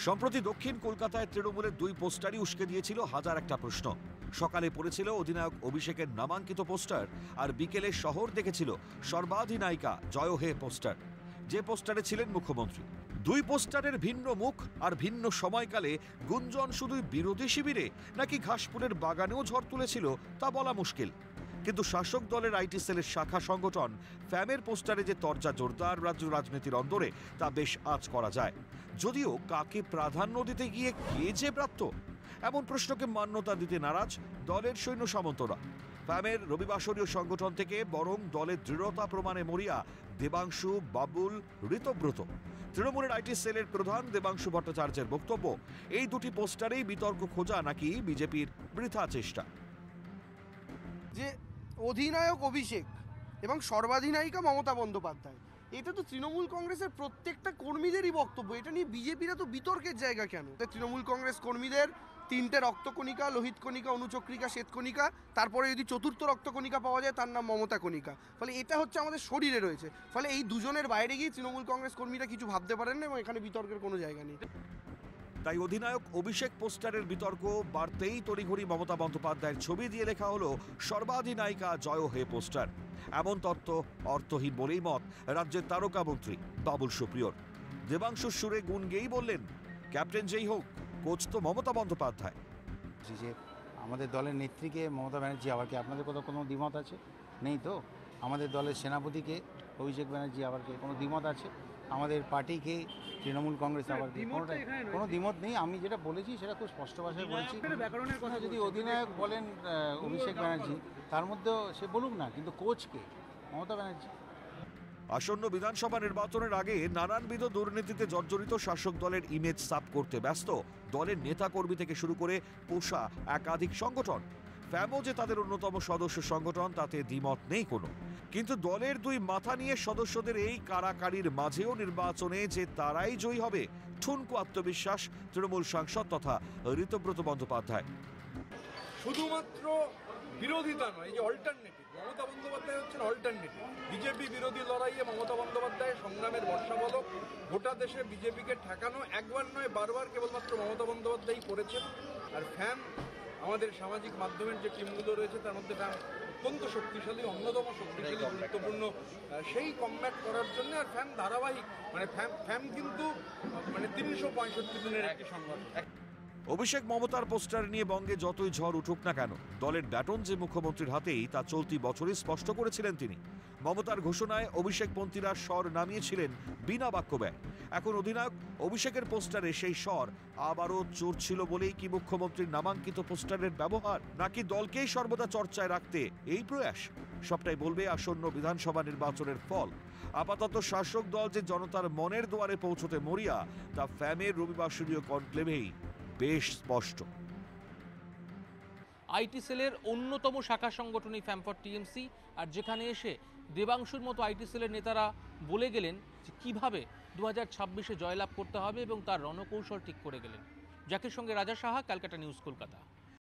সম্প্রতি দক্ষিণ কলকাতায় তৃণমূলের দুই পোস্টারই উস্কে দিয়েছিল হাজার একটা প্রশ্ন। সকালে পড়েছিল অধিনায়ক অভিষেকের নামাঙ্কিত পোস্টার, আর বিকেলে শহর দেখেছিল সর্বাধিনায়িকা জয় হে পোস্টার, যে পোস্টারে ছিলেন মুখ্যমন্ত্রী। দুই পোস্টারের ভিন্ন মুখ আর ভিন্ন সময়কালে গুঞ্জন শুধুই বিরোধী শিবিরে নাকি ঘাসপুরের বাগানেও ঝড় তুলেছিল তা বলা মুশকিল। কিন্তু শাসক দলের আইটি সেলের শাখা সংগঠন ফ্যামের পোস্টারে যে তরজা জোরদার রাজ্য রাজনীতির অন্দরে তা বেশ আঁচ করা যায়। যদিও কাকে প্রাধান্য দিতে গিয়ে কে যে ব্রাত্য, এমন প্রশ্নকে মান্যতা দিতে নারাজ দলের সৈন্য সামন্তরা। ফ্যামের রবিবাসরীয় সংগঠন থেকে বরং দলের দৃঢ়তা প্রমাণে মরিয়া দেবাংশু, বাবুল, ঋতব্রত। তৃণমূলের আইটি সেলের প্রধান দেবাংশু ভট্টাচার্যের বক্তব্য, এই দুটি পোস্টারেই বিতর্ক খোঁজা নাকি বিজেপির বৃথা চেষ্টা। যে অধিনায়ক অভিষেক এবং সর্বাধিনায়িকা মমতা বন্দ্যোপাধ্যায়, এটা তো তৃণমূল কংগ্রেসের প্রত্যেকটা কর্মীদেরই বক্তব্য। এটা নিয়ে বিজেপিরা তো বিতর্কের জায়গা কেন? তৃণমূল কংগ্রেস কর্মীদের তিনটে রক্তকণিকা, লোহিত কণিকা, অনুচক্রিকা, শ্বেতকণিকা, তারপরে যদি চতুর্থ রক্তকণিকা পাওয়া যায় তার নাম মমতা কণিকা। ফলে এটা হচ্ছে আমাদের শরীরে রয়েছে। ফলে এই দুজনের বাইরে গিয়ে তৃণমূল কংগ্রেস কর্মীরা কিছু ভাবতে পারেন না এবং এখানে বিতর্কের কোনো জায়গা নেই। তাই অধিনায়ক অভিষেক পোস্টারের বিতর্ক বাড়তেই তড়িঘড়ি মমতা বন্দ্যোপাধ্যায়ের ছবি দিয়ে লেখা হলো সর্বাধিনায়িকা জয় হে পোস্টার। এমন তত্ত্ব অর্থহীন বলেই মত রাজ্যের তারকা মন্ত্রী বাবুল সুপ্রিয়র। দেবাংশুর সুরে গুণ গেয়েই বললেন, ক্যাপ্টেন যেই হোক, কোচ তো মমতা বন্দ্যোপাধ্যায়। যে আমাদের দলের নেত্রীকে মমতা ব্যানার্জি, আবার কি আপনাদের কোথাও কোনো দ্বিমত আছে? নেই তো। আমাদের দলের সেনাপতিকে অভিষেক ব্যানার্জি, আবার কি কোনো দ্বিমত আছে? আমাদের পার্টিকে তৃণমূল কংগ্রেস, আবার কি কোনো দ্বিমত নেই। আমি যেটা বলেছি সেটা খুব স্পষ্ট ভাষায় বলেছি। যদি অধিনায়ক বলেন অভিষেক ব্যানার্জি, তার মধ্যেও সে বলুক না, কিন্তু কোচকে মমতা ব্যানার্জি। আসন্ন বিধানসভা নির্বাচনের আগে নানানবিধ দুর্নীতিতে জর্জরিত শাসক দলের ইমেজ সাফ করতে ব্যস্ত দলের নেতাকর্মী থেকে শুরু করে পোষা একাধিক সংগঠন। ফ্যামও যে তাদের অন্যতম সদস্য সংগঠন তাতে দ্বিমত নেই কোনো। কিন্তু দলের দুই মাথা নিয়ে সদস্যদের এই কারাকারির মাঝেও নির্বাচনে যে তারাই জয়ী হবে, ঠুনকো আত্মবিশ্বাস তৃণমূল সাংসদ তথা ঋতব্রত বন্দ্যোপাধ্যায়। শুধুমাত্র বিরোধিতা নয়, এই যে অল্টারনেটিভ, মমতা বন্দ্যোপাধ্যায় হচ্ছেন অল্টারনেটিভ। বিজেপি বিরোধী লড়াইয়ে মমতা বন্দ্যোপাধ্যায় সংগ্রামের বর্ষাবলক। গোটা দেশে বিজেপিকে ঠেকানো একবার নয় বারবার কেবলমাত্র মমতা বন্দ্যোপাধ্যায়ই করেছেন। আর ফ্যাম, আমাদের সামাজিক মাধ্যমের যে টিমগুলো রয়েছে তার মধ্যে ফ্যাম অত্যন্ত শক্তিশালী, অন্যতম শক্তিশালী, গুরুত্বপূর্ণ, সেই কমব্যাট করার জন্য। আর ফ্যাম ধারাবাহিক, মানে ফ্যাম কিন্তু 365 দিনের একটি সংগঠন। অভিষেক মমতার পোস্টার নিয়ে বঙ্গে যতই ঝড় উঠুক না কেন, দলের ব্যাটন যে মুখ্যমন্ত্রীর হাতেই তা চলতি বছরই স্পষ্ট করেছিলেন তিনি। মমতার ঘোষণায় অভিষেকপন্থীরা স্বর নামিয়েছিলেন বিনা বাক্য ব্যয়। এখন অধিনায়ক অভিষেকের পোস্টারে সেই স্বর আবারও চড়ছিল বলেই কি মুখ্যমন্ত্রীর নামাঙ্কিত পোস্টারের ব্যবহার, নাকি দলকেই সর্বদা চর্চায় রাখতে এই প্রয়াস? সবটাই বলবে আসন্ন বিধানসভা নির্বাচনের ফল। আপাতত শাসক দল যে জনতার মনের দুয়ারে পৌঁছতে মরিয়া তা ফ্যামের রবিবাসরীয় কনক্লেভেই বেশ স্পষ্ট। আইটি সেলের অন্যতম শাখা সংগঠনই ফ্যাম ফর টিএমসি, আর যেখানে এসে দেবাংশুর মতো আইটি সেলের নেতারা বলে গেলেন যে কীভাবে 2026-এ জয়লাভ করতে হবে এবং তার রণকৌশল ঠিক করে গেলেন। জাকির সঙ্গে রাজা সাহা, ক্যালকাটা নিউজ, কলকাতা।